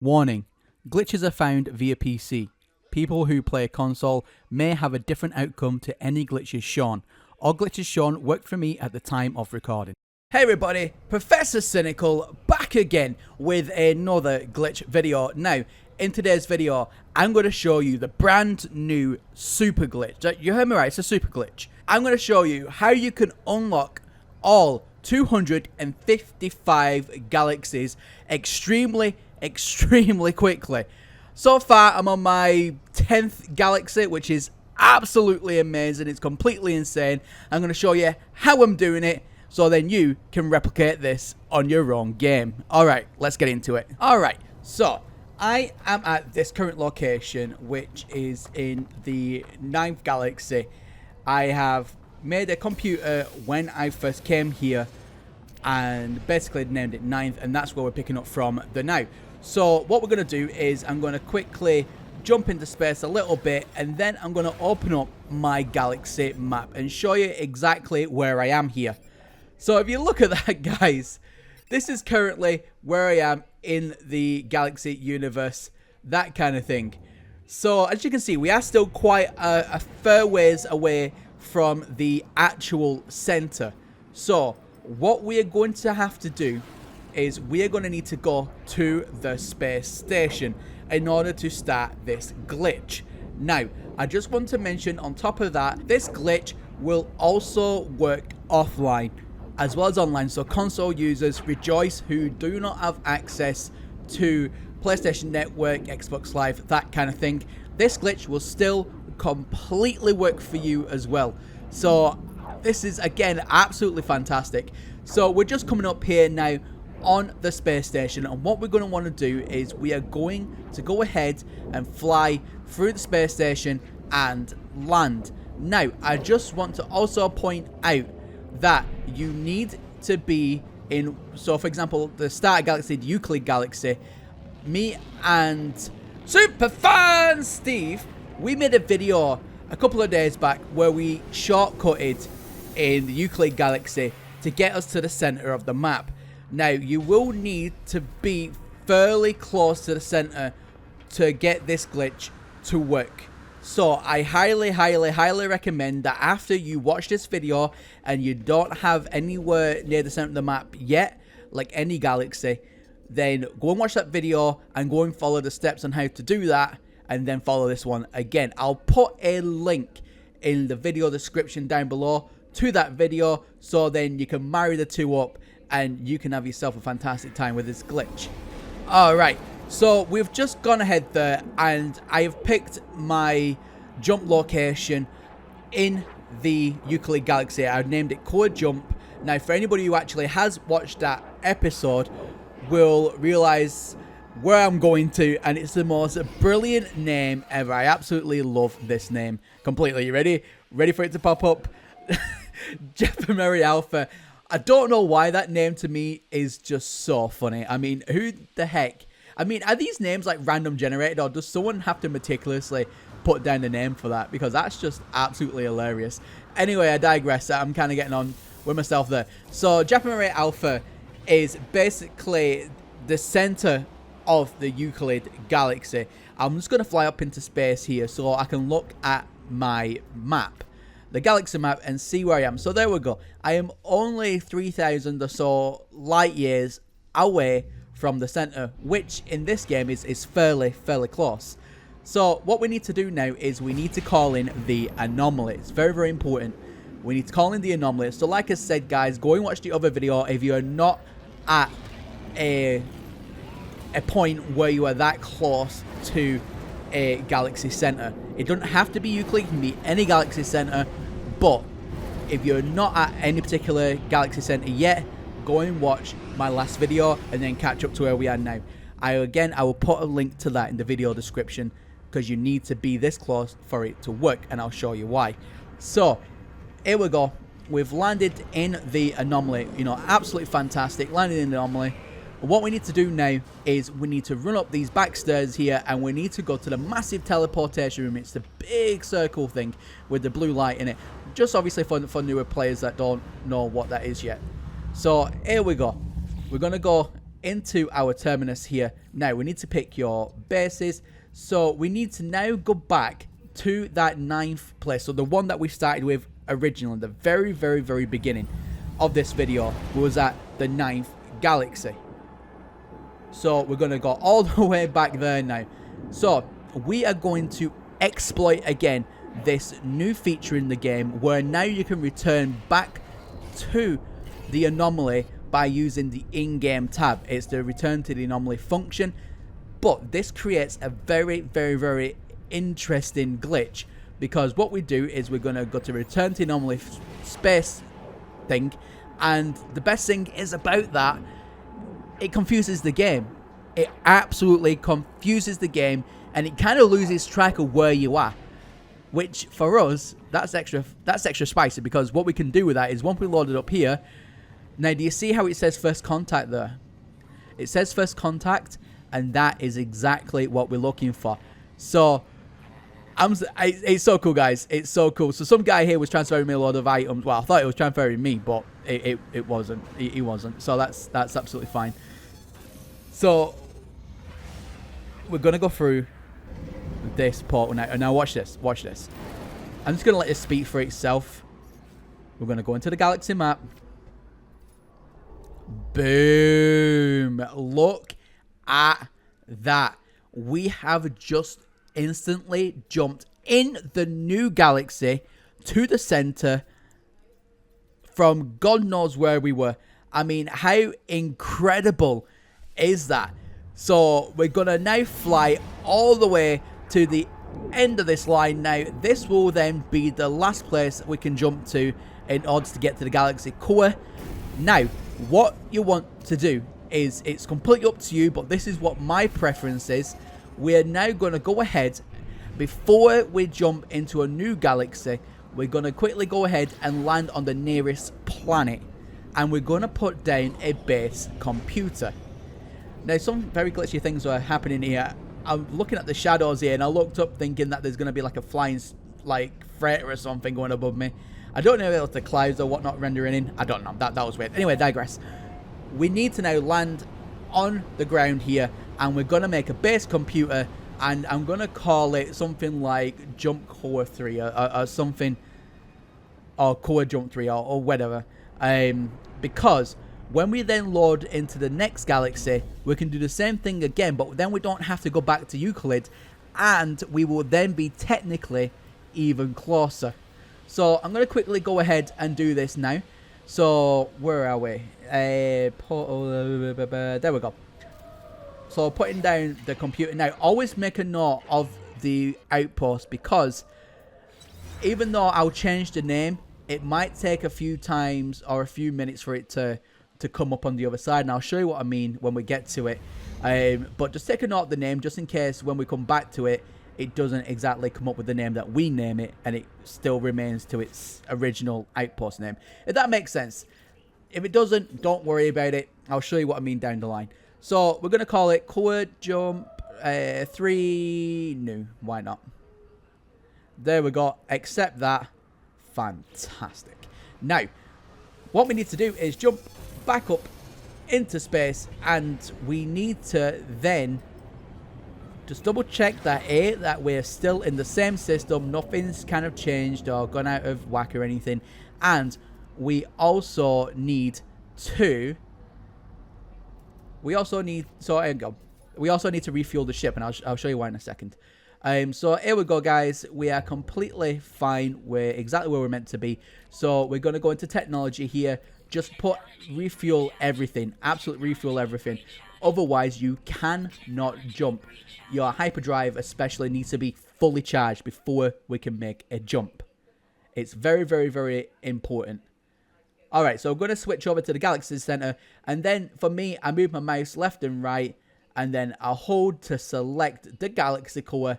Warning: glitches are found via PC. People who play a console may have a different outcome to any glitches shown. All glitches shown worked for me at the time of recording. Hey everybody, Professor Cynical back again with another glitch video. Now, in today's video, I'm going to show you the brand new super glitch. You heard me right, it's a super glitch. I'm going to show you how you can unlock all 255 galaxies extremely quickly. So far, I'm on my 10th galaxy, which is absolutely amazing. It's completely insane. I'm going to show you how I'm doing it, so then you can replicate this on your own game. Alright, let's get into it. Alright, so I am at this current location, which is in the 9th galaxy. I have made a computer when I first came here and basically named it 9th, and that's where we're picking up from the now. So what we're going to do is I'm going to quickly jump into space a little bit, and then I'm going to open up my galaxy map and show you exactly where I am here. So if you look at that, guys, this is currently where I am in the galaxy universe, that kind of thing. So as you can see, we are still quite a fair ways away from the actual center. So what we are going to have to do is we are going to need to go to the space station in order to start this glitch. Now, I just want to mention on top of that, this glitch will also work offline as well as online. So console users rejoice who do not have access to PlayStation Network, Xbox Live, that kind of thing. This glitch will still completely work for you as well. So this is, again, absolutely fantastic. So we're just coming up here now on the space station, and what we're going to want to do is we are going to go ahead and fly through the space station and land. Now, I just want to also point out that you need to be in, so for example, the Starter Galaxy, the Euclid Galaxy, me and Superfan Steve, we made a video a couple of days back where we shortcutted in the Euclid Galaxy to get us to the center of the map. Now, you will need to be fairly close to the center to get this glitch to work. So I highly recommend that after you watch this video and you don't have anywhere near the center of the map yet, like any galaxy, then go and watch that video and go and follow the steps on how to do that, and then follow this one again. I'll put a link in the video description down below to that video, so then you can marry the two up and you can have yourself a fantastic time with this glitch. Alright, so we've just gone ahead there, and I have picked my jump location in the Euclid Galaxy. I've named it Core Jump. Now, for anybody who actually has watched that episode will realize where I'm going to, and it's the most brilliant name ever. I absolutely love this name completely. You ready? Ready for it to pop up? Jeff and Mary Alpha. I don't know why that name to me is just so funny. I mean, who the heck? I mean, are these names like random generated, or does someone have to meticulously put down the name for that? Because that's just absolutely hilarious. Anyway, I digress. I'm kind of getting on with myself there. So, Jeff and Mary Alpha is basically the center of the Euclid Galaxy. I'm just going to fly up into space here so I can look at my map, the galaxy map, and see where I am. So there we go. I am only 3,000 or so light years away from the center, which in this game is fairly close. So what we need to do now is we need to call in the anomaly. It's very important. We need to call in the anomaly. So like I said, guys, go and watch the other video if you are not at a point where you are that close to a galaxy center. It doesn't have to be Euclid, it can be any galaxy center, but if you're not at any particular galaxy center yet, go and watch my last video and then catch up to where we are now. I will put a link to that in the video description, because you need to be this close for it to work, and I'll show you why. So here we go. We've landed in the anomaly. You know, absolutely fantastic. Landed in the anomaly. What we need to do now is we need to run up these back stairs here, and we need to go to the massive teleportation room. It's the big circle thing with the blue light in it. Just obviously for newer players that don't know what that is yet. So here we go. We're going to go into our terminus here. Now, we need to pick your bases. So we need to now go back to that 9th place. So the one that we started with originally, the very, very, very beginning of this video was at the 9th galaxy. So we're going to go all the way back there now. So we are going to exploit again this new feature in the game where now you can return back to the anomaly by using the in-game tab. It's the return to the anomaly function, but this creates a very, very, very interesting glitch, because what we do is we're going to go to return to anomaly space thing, and the best thing is about that, it confuses the game. It absolutely confuses the game, and it kind of loses track of where you are, which for us, that's extra spicy, because what we can do with that is once we load it up here. Now, do you see how it says first contact there? It says first contact, and that is exactly what we're looking for. So it's so cool, guys. It's so cool. So some guy here was transferring me a load of items. Well, I thought it was transferring me, but it wasn't. He wasn't. So that's absolutely fine. So we're gonna go through this portal now. And now watch this. Watch this. I'm just gonna let this speak for itself. We're gonna go into the galaxy map. Boom! Look at that. We have just instantly jumped in the new galaxy to the center from God knows where we were. I mean, how incredible is that? So we're gonna now fly all the way to the end of this line. Now this will then be the last place we can jump to in order to get to the galaxy core. Now what you want to do is, it's completely up to you, but this is what my preference is. We're now going to go ahead, before we jump into a new galaxy, we're going to quickly go ahead and land on the nearest planet, and we're going to put down a base computer. Now some very glitchy things are happening here. I'm looking at the shadows here, and I looked up thinking that there's going to be like a flying freighter or something going above me. I don't know if it's the clouds or whatnot rendering in. I don't know. That was weird. Anyway, digress. We need to now land on the ground here, and we're going to make a base computer, and I'm going to call it something like Jump Core 3 or something, or Core Jump 3 or whatever. Because when we then load into the next galaxy, we can do the same thing again, but then we don't have to go back to Euclid, and we will then be technically even closer. So I'm going to quickly go ahead and do this now. So where are we? There we go. So putting down the computer now. Always make a note of the outpost, because even though I'll change the name, it might take a few times or a few minutes for it to come up on the other side, and I'll show you what I mean when we get to it. But just take a note of the name, just in case when we come back to it, it doesn't exactly come up with the name that we name it, and it still remains to its original outpost name. If that makes sense. If it doesn't, don't worry about it. I'll show you what I mean down the line. So we're going to call it Core Jump 3 New. Why not? There we go. Accept that. Fantastic. Now, what we need to do is jump back up into space, and we need to then just double check that we're still in the same system, nothing's kind of changed or gone out of whack or anything. And we also need to so there you go. We also need to refuel the ship, and I'll show you why in a second. So here we go, guys. We are completely fine. We're exactly where we're meant to be. So we're going to go into technology here. Just put refuel everything. Absolutely refuel everything. Otherwise, you cannot jump. Your hyperdrive especially needs to be fully charged before we can make a jump. It's very, very, very important. Alright, so I'm going to switch over to the Galaxies Center. And then, for me, I move my mouse left and right. And then I'll hold to select the Galaxy core.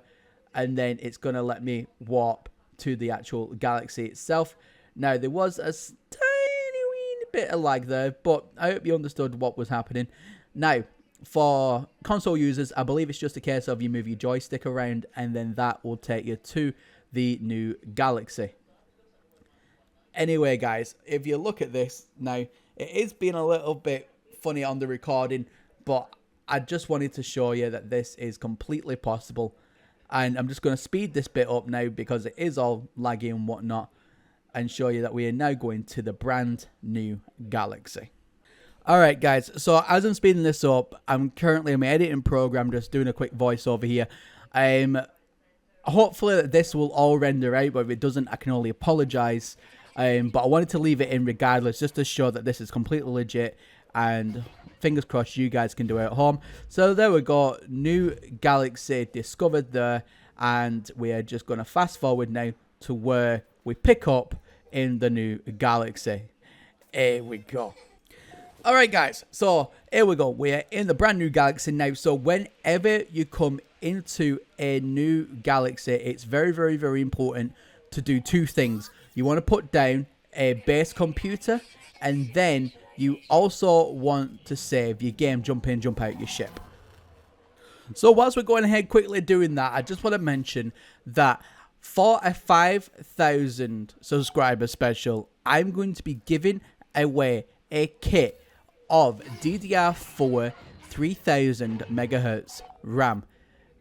And then it's going to let me warp to the actual galaxy itself. Now, there was a tiny wee bit of lag there, but I hope you understood what was happening. Now, for console users, I believe it's just a case of you move your joystick around, and then that will take you to the new galaxy. Anyway, guys, if you look at this now, it is being a little bit funny on the recording, but I just wanted to show you that this is completely possible. And I'm just going to speed this bit up now because it is all laggy and whatnot, and show you that we are now going to the brand new Galaxy. Alright guys, so as I'm speeding this up, I'm currently in my editing program just doing a quick voiceover here. Hopefully that this will all render out, but if it doesn't, I can only apologise. But I wanted to leave it in regardless, just to show that this is completely legit, and fingers crossed you guys can do it at home. So there we go, new Galaxy discovered there, and we are just going to fast forward now to where we pick up in the new Galaxy. Here we go. Alright guys, so here we go, we're in the brand new Galaxy now. So whenever you come into a new Galaxy, it's very, very, very important to do two things. You want to put down a base computer, and then you also want to save your game, jump in, jump out your ship. So whilst we're going ahead quickly doing that, I just want to mention that for a 5,000 subscriber special, I'm going to be giving away a kit of DDR4 3000 megahertz RAM.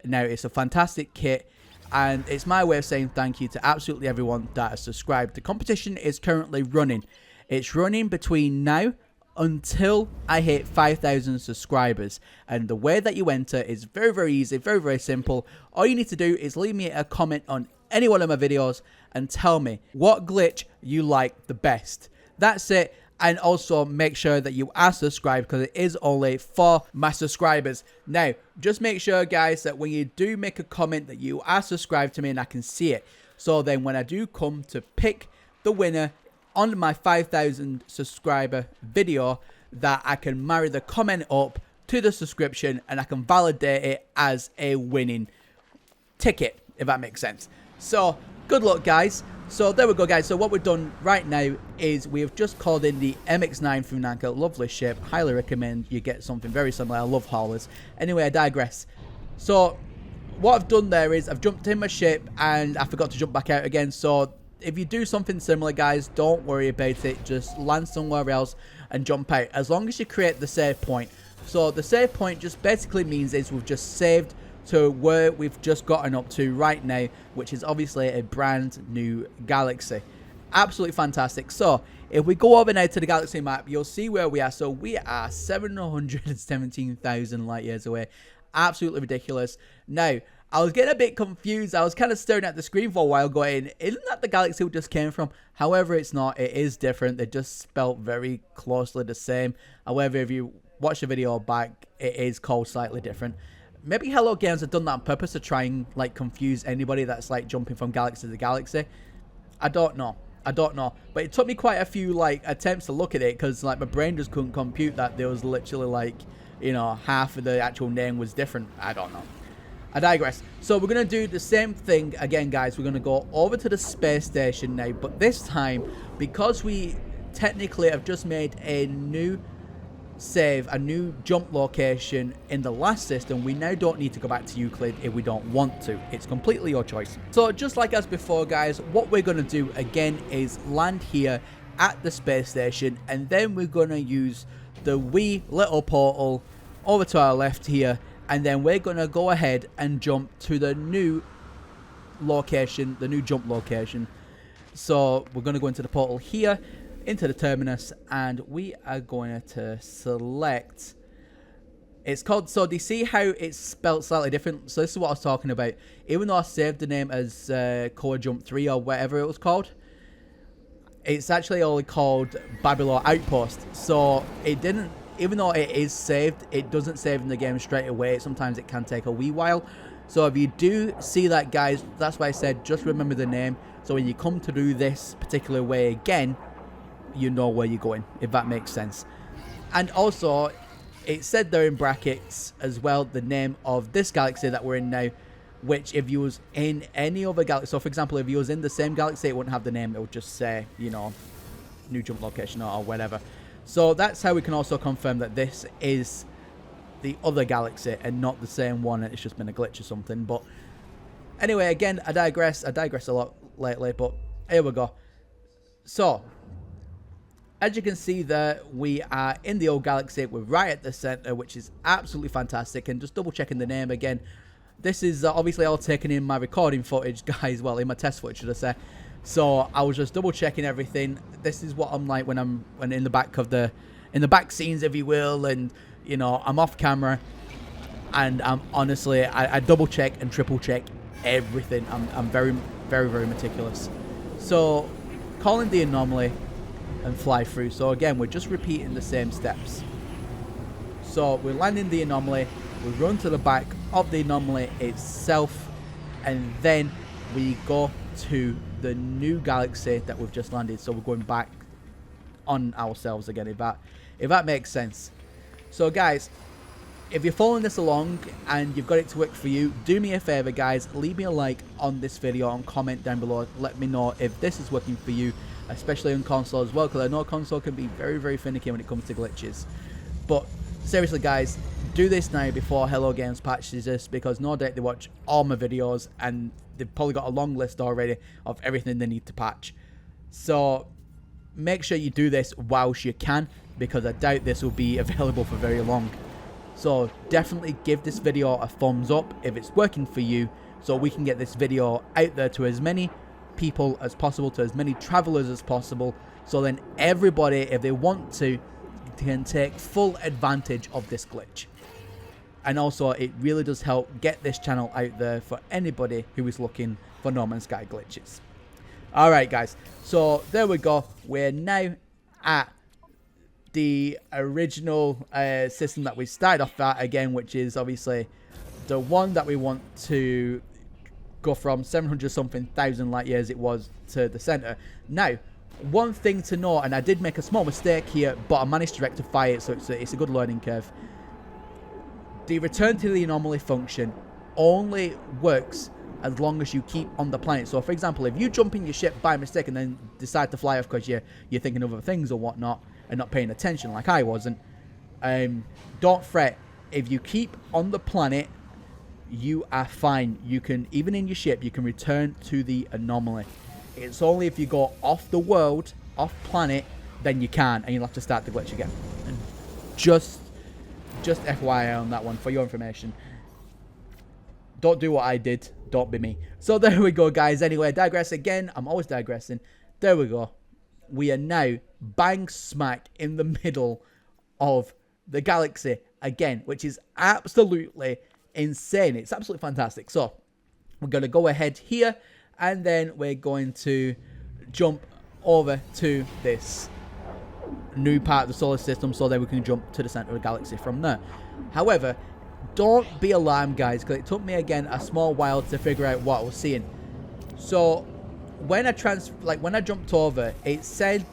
Now, it's a fantastic kit, and it's my way of saying thank you to absolutely everyone that has subscribed. The competition is currently running. It's running between now until I hit 5,000 subscribers, and the way that you enter is very, very easy, very, very simple. All you need to do is leave me a comment on any one of my videos and tell me what glitch you like the best. That's it. And also make sure that you are subscribed, because it is only for my subscribers. Now, just make sure, guys, that when you do make a comment that you are subscribed to me and I can see it. So then when I do come to pick the winner on my 5,000 subscriber video, that I can marry the comment up to the subscription and I can validate it as a winning ticket, if that makes sense. So, good luck, guys. So there we go, guys. So what we've done right now is we have just called in the MX-9 Funaka. Lovely ship. Highly recommend you get something very similar. I love haulers. Anyway, I digress. So what I've done there is I've jumped in my ship and I forgot to jump back out again. So if you do something similar, guys, don't worry about it. Just land somewhere else and jump out, as long as you create the save point. So the save point just basically means is we've just saved to where we've just gotten up to right now, which is obviously a brand new Galaxy. Absolutely fantastic. So if we go over now to the Galaxy map, you'll see where we are. So we are 717,000 light years away. Absolutely ridiculous. Now, I was getting a bit confused. I was kind of staring at the screen for a while going, isn't that the Galaxy we just came from? However, it's not. It is different. They're just spelled very closely the same. However, if you watch the video back, it is called slightly different. Maybe Hello Games have done that on purpose to try and like confuse anybody that's like jumping from Galaxy to Galaxy. I don't know. But it took me quite a few like attempts to look at it, because like my brain just couldn't compute that there was literally like, you know, half of the actual name was different. I don't know. I digress. So we're going to do the same thing again, guys. We're going to go over to the space station now, but this time, because we technically have just made a new save, a new jump location in the last system, we now don't need to go back to Euclid if we don't want to. It's completely your choice. So just like as before, guys, what we're going to do again is land here at the space station, and then we're going to use the wee little portal over to our left here, and then we're going to go ahead and jump to the new location, the new jump location. So we're going to go into the portal here, into the terminus, and we are going to select, it's called, so do you see how it's spelled slightly different? So this is what I was talking about. Even though I saved the name as Core Jump 3 or whatever it was called, it's actually only called Babylon Outpost. So it didn't, even though it is saved, it doesn't save in the game straight away. Sometimes it can take a wee while. So if you do see that, guys, that's why I said just remember the name. So when you come to do this particular way again, you know where you're going, if that makes sense. And also, it said there in brackets as well the name of this galaxy that we're in now, which if you was in any other galaxy, so for example, if you was in the same galaxy, it wouldn't have the name, it would just say, you know, new jump location or whatever. So that's how we can also confirm that this is the other galaxy and not the same one, and it's just been a glitch or something. But anyway, again, I digress a lot lately, but here we go. So As you can see there, we are in the old galaxy. We're right at the center, which is absolutely fantastic. And just double checking the name again. This is obviously all taken in my recording footage, guys. Well, in my test footage, should I say. So I was just double checking everything. This is what I'm like when I'm in the back scenes, if you will, and you know, I'm off camera, and I'm honestly, I double check and triple check everything. I'm very, very, very meticulous. So calling the anomaly and fly through. So again, we're just repeating the same steps. So we're landing the anomaly, we run to the back of the anomaly itself, and then we go to the new galaxy that we've just landed. So we're going back on ourselves again, if that makes sense. So guys, if you're following this along and you've got it to work for you, do me a favor, guys, leave me a like on this video and comment down below. Let me know if this is working for you, especially on console as well, because I know console can be very, very finicky when it comes to glitches. But seriously, guys, do this now before Hello Games patches this, because no doubt they watch all my videos and they've probably got a long list already of everything they need to patch. So make sure you do this whilst you can, because I doubt this will be available for very long. So definitely give this video a thumbs up if it's working for you, so we can get this video out there to as many people as possible, to as many travelers as possible, so then everybody, if they want to, can take full advantage of this glitch. And also, it really does help get this channel out there for anybody who is looking for No Man's Sky glitches. Alright guys, so there we go. We're now at the original system that we started off at again, which is obviously the one that we want to go from 700 something thousand light years it was to the center. Now, one thing to note, and I did make a small mistake here, but I managed to rectify it, so it's a good learning curve. The return to the anomaly function only works as long as you keep on the planet. So for example, if you jump in your ship by mistake and then decide to fly off because you're thinking of other things or whatnot and not paying attention like I wasn't, don't fret. If you keep on the planet, you are fine. You can, even in your ship, you can return to the anomaly. It's only if you go off the world, off planet, then you can, and you'll have to start the glitch again. And just FYI on that one for your information. Don't do what I did. Don't be me. So there we go, guys. Anyway, digress again. I'm always digressing. There we go. We are now bang smack in the middle of the galaxy again, which is absolutely insane. It's absolutely fantastic. So we're going to go ahead here, and then we're going to jump over to this new part of the solar system, so that we can jump to the center of the galaxy from there. However, don't be alarmed, guys, because it took me again a small while to figure out what I was seeing. So when I jumped over, it said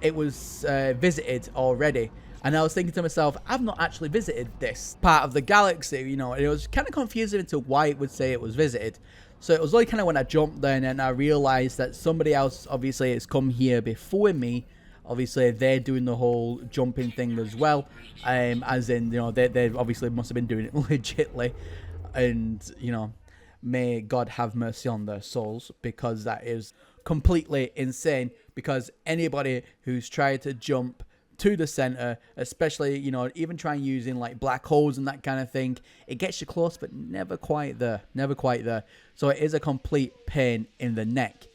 it was visited already, and I was thinking to myself, I've not actually visited this part of the galaxy, you know, and it was kind of confusing into why it would say it was visited. So it was only kind of when I jumped there and I realized that somebody else obviously has come here before me. Obviously, they're doing the whole jumping thing as well, as in, you know, they obviously must have been doing it legitly, and, you know, may God have mercy on their souls, because that is completely insane, because anybody who's tried to jump to the center, especially, you know, even trying using like black holes and that kind of thing, it gets you close, but never quite there, so it is a complete pain in the neck.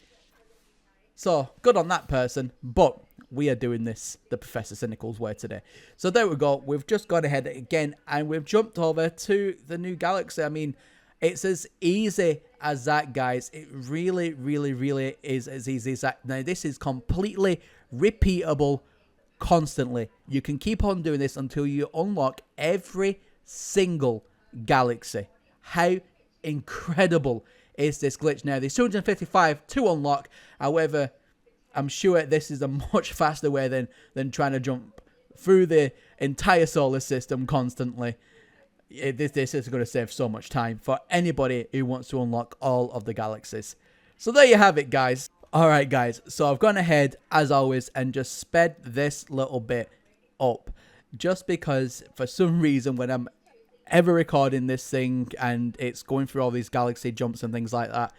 So good on that person, but we are doing this the Professor Cynical's way today. So there we go. We've just gone ahead again, and we've jumped over to the new galaxy. I mean, it's as easy as that, guys. It really, really, really is as easy as that. Now, this is completely repeatable constantly. You can keep on doing this until you unlock every single galaxy. How incredible is this glitch? Now, there's 255 to unlock. However, I'm sure this is a much faster way than trying to jump through the entire solar system constantly. This is going to save so much time for anybody who wants to unlock all of the galaxies. So there you have it, guys. Alright, guys. So I've gone ahead, as always, and just sped this little bit up. Just because, for some reason, when I'm ever recording this thing and it's going through all these galaxy jumps and things like that,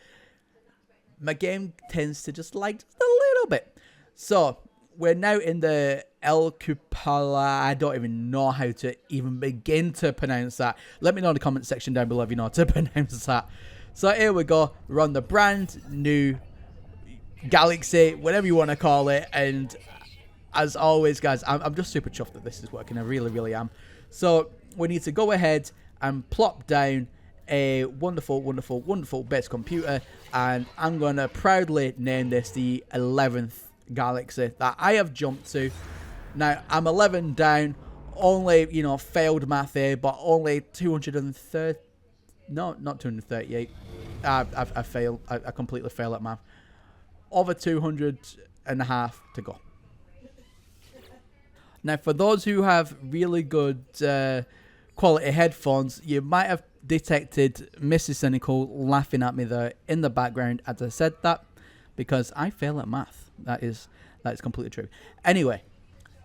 my game tends to just lag just a little bit. So we're now in the El Cupala. I don't even know how to even begin to pronounce that. Let me know in the comment section down below if you know how to pronounce that. So here we go. We're on the brand new Galaxy, whatever you want to call it. And as always, guys, I'm just super chuffed that this is working. I really, really am. So we need to go ahead and plop down a wonderful, wonderful, wonderful base computer. And I'm going to proudly name this the 11th Galaxy that I have jumped to. Now, I'm 11 down. Only, you know, failed math here, but only 230. No, not 238. I fail. I completely fail at math. Over 200.5 to go. Now, for those who have really good quality headphones, you might have detected Mrs. Cynical laughing at me there in the background as I said that, because I fail at math. That is completely true. Anyway,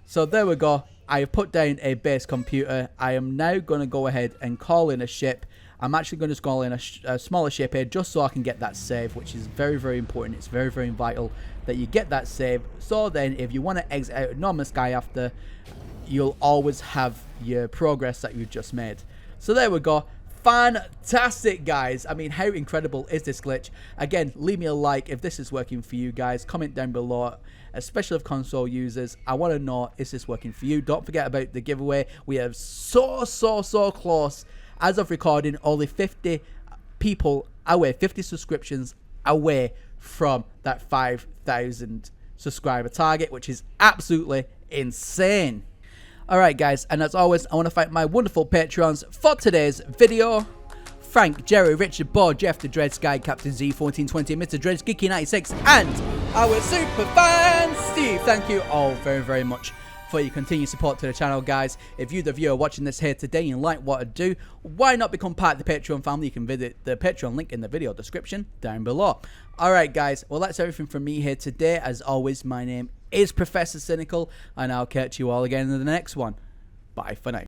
so there we go. I have put down a base computer. I am now going to go ahead and call in a ship. I'm actually going to call in a smaller ship here just so I can get that save, which is very, very important. It's very, very vital that you get that save. So then if you want to exit out of normal sky after, you'll always have your progress that you've just made. So there we go. Fantastic, guys. I mean, how incredible is this glitch? Again, leave me a like if this is working for you guys. Comment down below, especially of console users. I want to know, is this working for you? Don't forget about the giveaway. We are so close. As of recording, only 50 people away, 50 subscriptions away from that 5,000 subscriber target, which is absolutely insane. Alright, guys, and as always, I want to thank my wonderful Patreons for today's video. Frank, Jerry, Richard, Bo, Jeff, the Dread Sky, Captain Z1420, Mr. Dreads, Geeky96, and our super fan, Steve. Thank you all very, very much for your continued support to the channel, guys. If you, the viewer, watching this here today and you like what I do, why not become part of the Patreon family? You can visit the Patreon link in the video description down below. Alright, guys, well, that's everything from me here today. As always, my name is Professor Cynical, and I'll catch you all again in the next one. Bye for now.